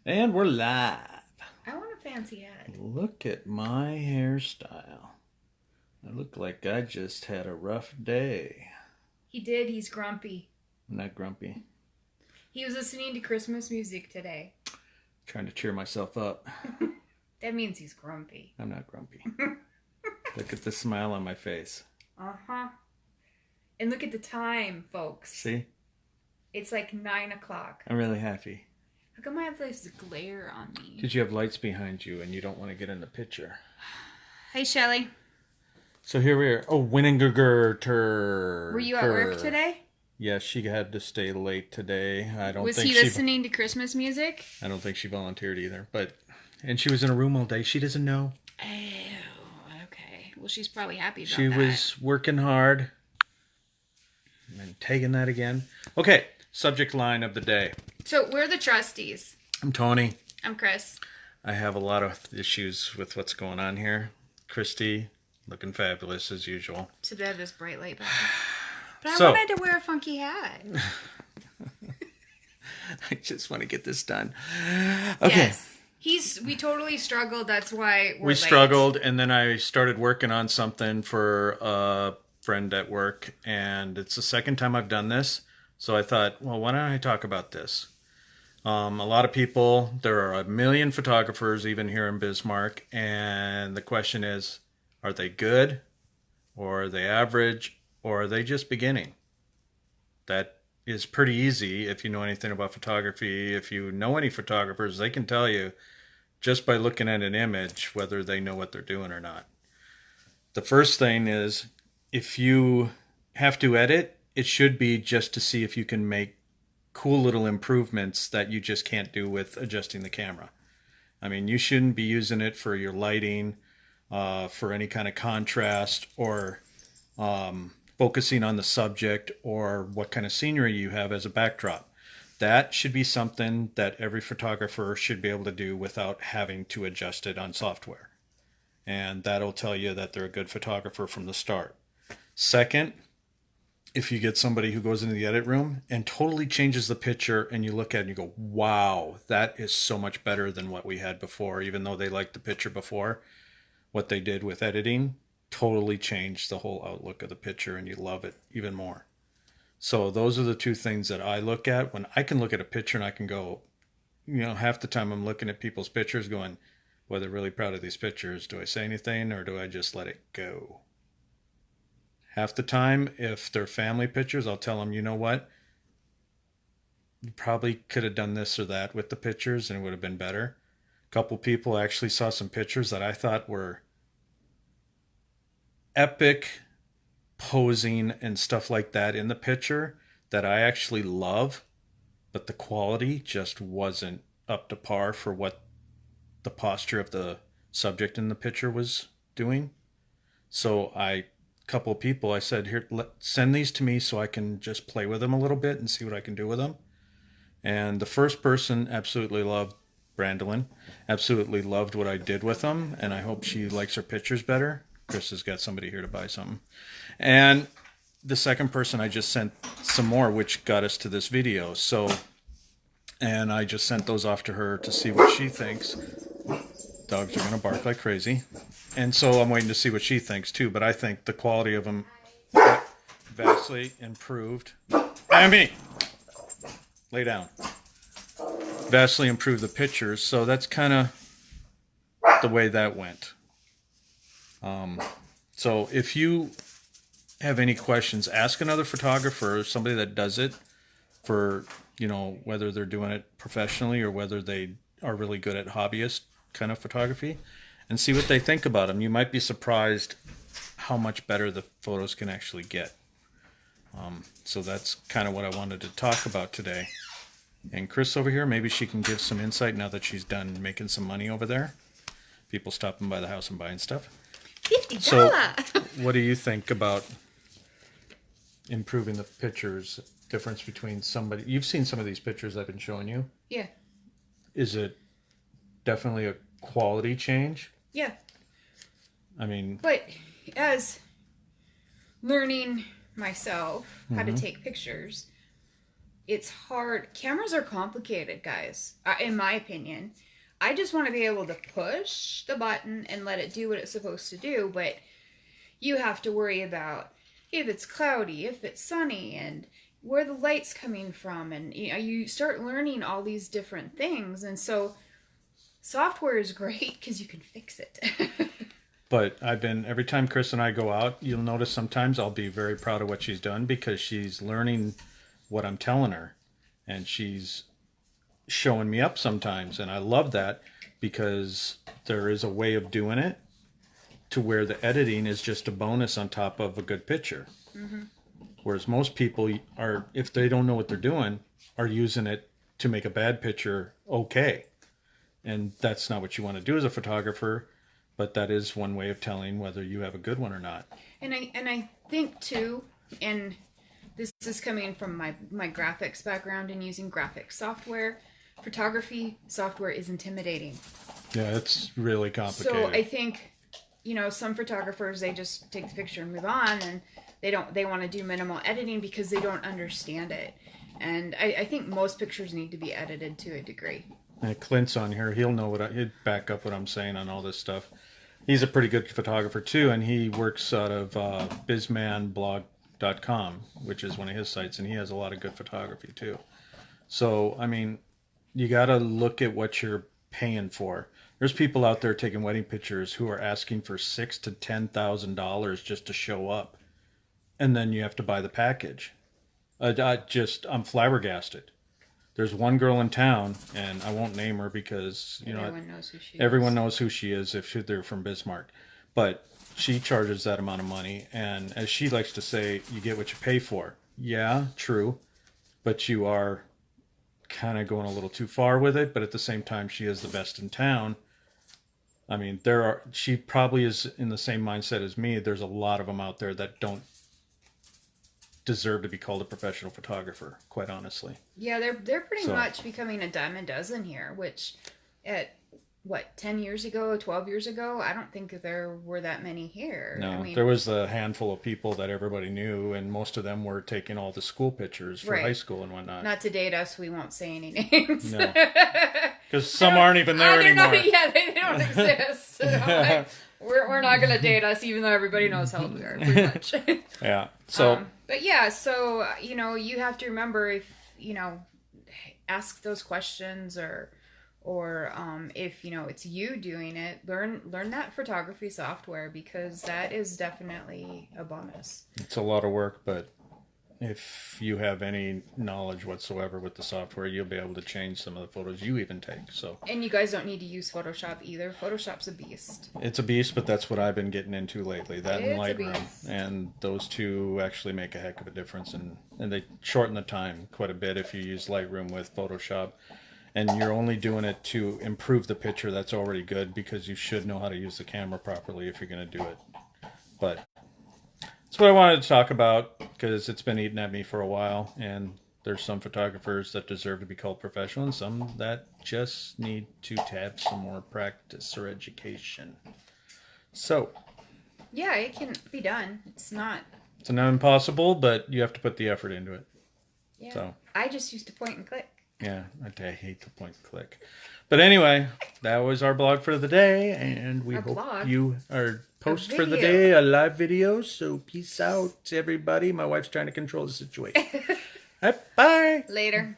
And we're live. I want a fancy hat. Look at my hairstyle. I look like I just had a rough day. He did. He's grumpy. I'm not grumpy. He was listening to Christmas music today. Trying to cheer myself up. That means he's grumpy. I'm not grumpy. Look at the smile on my face. Uh-huh. And look at the time, folks. See? It's like 9 o'clock. I'm really happy. How come I have this glare on me? Because you have lights behind you and you don't want to get in the picture. Hey, Shelly. So here we are. Oh, Winningerter. Were you at work today? Yes, she had to stay late today. Was he listening to Christmas music? I don't think she volunteered either. And she was in a room all day. She doesn't know. Oh, okay. Well, she's probably happy about that. She was working hard. And taking that again. Okay, subject line of the day. So, we're the trustees. I'm Tony. I'm Chris. I have a lot of issues with what's going on here. Christy, looking fabulous as usual. So, they have this bright light back. But So- I wanted to wear a funky hat. I just want to get this done. Okay. Yes. We totally struggled. That's why we're We late. struggled, and then I started working on something for a friend at work, and it's the second time I've done this. So I thought, well, why don't I talk about this? A lot of people, there are a million photographers even here in Bismarck, and the question is, are they good, or are they average, or are they just beginning? That is pretty easy if you know anything about photography. If you know any photographers, they can tell you just by looking at an image whether they know what they're doing or not. The first thing is, if you have to edit, it should be just to see if you can make cool little improvements that you just can't do with adjusting the camera. I mean, you shouldn't be using it for your lighting, for any kind of contrast, or focusing on the subject, or what kind of scenery you have as a backdrop. That should be something that every photographer should be able to do without having to adjust it on software. And that'll tell you that they're a good photographer from the start. Second, if you get somebody who goes into the edit room and totally changes the picture, and you look at it and you go, wow, that is so much better than what we had before, even though they liked the picture before, what they did with editing totally changed the whole outlook of the picture, and you love it even more. So those are the two things that I look at when I can look at a picture, and I can go, half the time I'm looking at people's pictures going, well, they're really proud of these pictures. Do I say anything, or do I just let it go? Half the time, if they're family pictures, I'll tell them, you know what? You probably could have done this or that with the pictures and it would have been better. A couple people actually saw some pictures that I thought were epic posing and stuff like that in the picture that I actually love, but the quality just wasn't up to par for what the posture of the subject in the picture was doing. So couple of people, I said, here, send these to me so I can just play with them a little bit and see what I can do with them. And the first person absolutely loved, Brandolyn, absolutely loved what I did with them, and I hope she likes her pictures better. Chris has got somebody here to buy something. And the second person, I just sent some more, which got us to this video. And I just sent those off to her to see what she thinks. Dogs are going to bark like crazy. And so I'm waiting to see what she thinks too, but I think the quality of them vastly improved. Amy! Lay down. Vastly improved the pictures, so that's kind of the way that went. So if you have any questions, ask another photographer, somebody that does it for, whether they're doing it professionally or whether they are really good at hobbyist kind of photography, and see what they think about them. You might be surprised how much better the photos can actually get. So that's kind of what I wanted to talk about today. And Chris over here, maybe she can give some insight now that she's done making some money over there. People stopping by the house and buying stuff. $50. So what do you think about improving the pictures? Difference between somebody... You've seen some of these pictures I've been showing you. Yeah. Is it definitely a quality change? Yeah. I mean... But as learning myself how to take pictures, it's hard. Cameras are complicated, guys, in my opinion. I just want to be able to push the button and let it do what it's supposed to do, but you have to worry about if it's cloudy, if it's sunny, and where the light's coming from, and you start learning all these different things, and so software is great because you can fix it. But every time Chris and I go out, you'll notice sometimes I'll be very proud of what she's done because she's learning what I'm telling her, and she's showing me up sometimes, and I love that because there is a way of doing it to where the editing is just a bonus on top of a good picture. Mm-hmm. Whereas most people are, if they don't know what they're doing, are using it to make a bad picture okay. And that's not what you want to do as a photographer, but that is one way of telling whether you have a good one or not. And I think too, and this is coming from my graphics background and using graphics software, photography software is intimidating. Yeah, it's really complicated. So I think, some photographers, they just take the picture and move on, and they want to do minimal editing because they don't understand it. And I think most pictures need to be edited to a degree. And Clint's on here. He'll know he'd back up what I'm saying on all this stuff. He's a pretty good photographer too, and he works out of bizmanblog.com, which is one of his sites, and he has a lot of good photography too. So, I mean, you got to look at what you're paying for. There's people out there taking wedding pictures who are asking for $6,000 to $10,000 just to show up, and then you have to buy the package. I'm flabbergasted. There's one girl in town, and I won't name her because everyone knows who she is. Everyone knows who she is if they're from Bismarck, but she charges that amount of money, and as she likes to say, you get what you pay for. Yeah, true, but you are kind of going a little too far with it. But at the same time, she is the best in town. I mean, she probably is in the same mindset as me. There's a lot of them out there that don't deserve to be called a professional photographer, quite honestly. Yeah, they're pretty much becoming a dime a dozen here, which at 10 years ago, 12 years ago, I don't think there were that many here. No, there was a handful of people that everybody knew, and most of them were taking all the school pictures for high school and whatnot. Not to date us, we won't say any names. No, because some aren't even there anymore. They don't exist. We're not going to date us, even though everybody knows how old we are, pretty much. Yeah, so... but yeah, so, you have to remember if, ask those questions or if, it's you doing it, learn that photography software because that is definitely a bonus. It's a lot of work, but if you have any knowledge whatsoever with the software, you'll be able to change some of the photos you even take. So. And you guys don't need to use Photoshop either. Photoshop's a beast. It's a beast, but that's what I've been getting into lately. That and Lightroom. And those two actually make a heck of a difference. And they shorten the time quite a bit if you use Lightroom with Photoshop. And you're only doing it to improve the picture that's already good because you should know how to use the camera properly if you're going to do it. But that's what I wanted to talk about because it's been eating at me for a while, and there's some photographers that deserve to be called professional and some that just need to have some more practice or education. So. Yeah, it can be done. It's not impossible, but you have to put the effort into it. Yeah. So. I just used to point and click. Yeah, I hate the point and click. But anyway, that was our blog for the day, and we hope you are post for the day, a live video. So peace out, everybody. My wife's trying to control the situation. Bye. Later.